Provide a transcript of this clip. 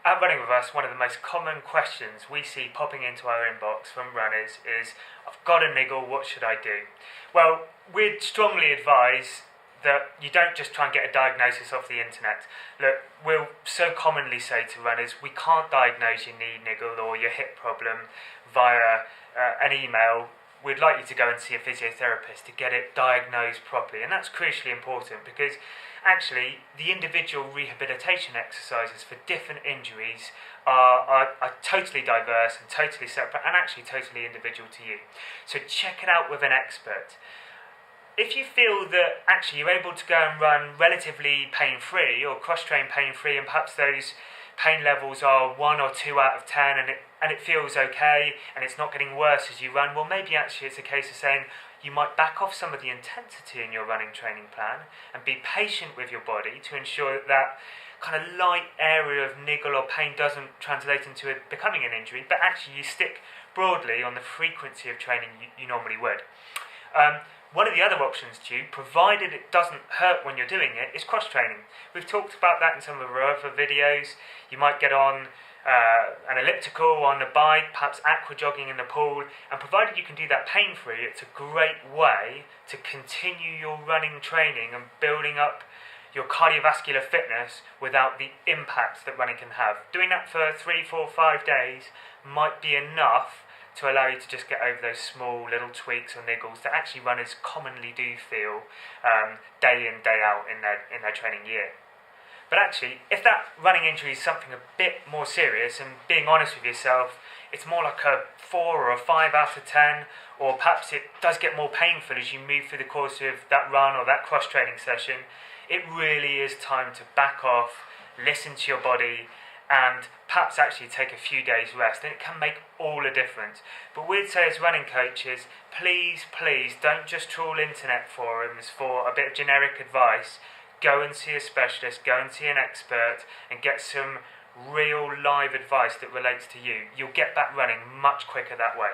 At Running With Us, one of the most common questions we see popping into our inbox from runners is, I've got a niggle, what should I do? Well, we'd strongly advise that you don't just try and get a diagnosis off the internet. Look, we'll so commonly say to runners, we can't diagnose your knee niggle or your hip problem via an email. We'd like you to go and see a physiotherapist to get it diagnosed properly, and that's crucially important because actually the individual rehabilitation exercises for different injuries are totally diverse and totally separate and actually totally individual to you. So check it out with an expert. If you feel that actually you're able to go and run relatively pain-free or cross-train pain-free, and perhaps those pain levels are 1 or 2 out of 10 and it feels okay and it's not getting worse as you run, well, maybe actually it's a case of saying you might back off some of the intensity in your running training plan and be patient with your body to ensure that that kind of light area of niggle or pain doesn't translate into it becoming an injury, but actually you stick broadly on the frequency of training you normally would. One of the other options to you, provided it doesn't hurt when you're doing it, is cross-training. We've talked about that in some of our other videos. You might get on an elliptical, on a bike, perhaps aqua jogging in the pool, and provided you can do that pain-free, it's a great way to continue your running training and building up your cardiovascular fitness without the impact that running can have. Doing that for 3, 4, 5 days might be enough to allow you to just get over those small little tweaks or niggles that actually runners commonly do feel day in, day out in their training year. But actually, if that running injury is something a bit more serious, and being honest with yourself, it's more like a 4 or a 5 out of 10, or perhaps it does get more painful as you move through the course of that run or that cross-training session, it really is time to back off, listen to your body, and perhaps actually take a few days rest, and it can make all the difference. But we'd say as running coaches, please don't just trawl internet forums for a bit of generic advice. Go and see a specialist, go and see an expert, and get some real live advice that relates to you. You'll get back running much quicker that way.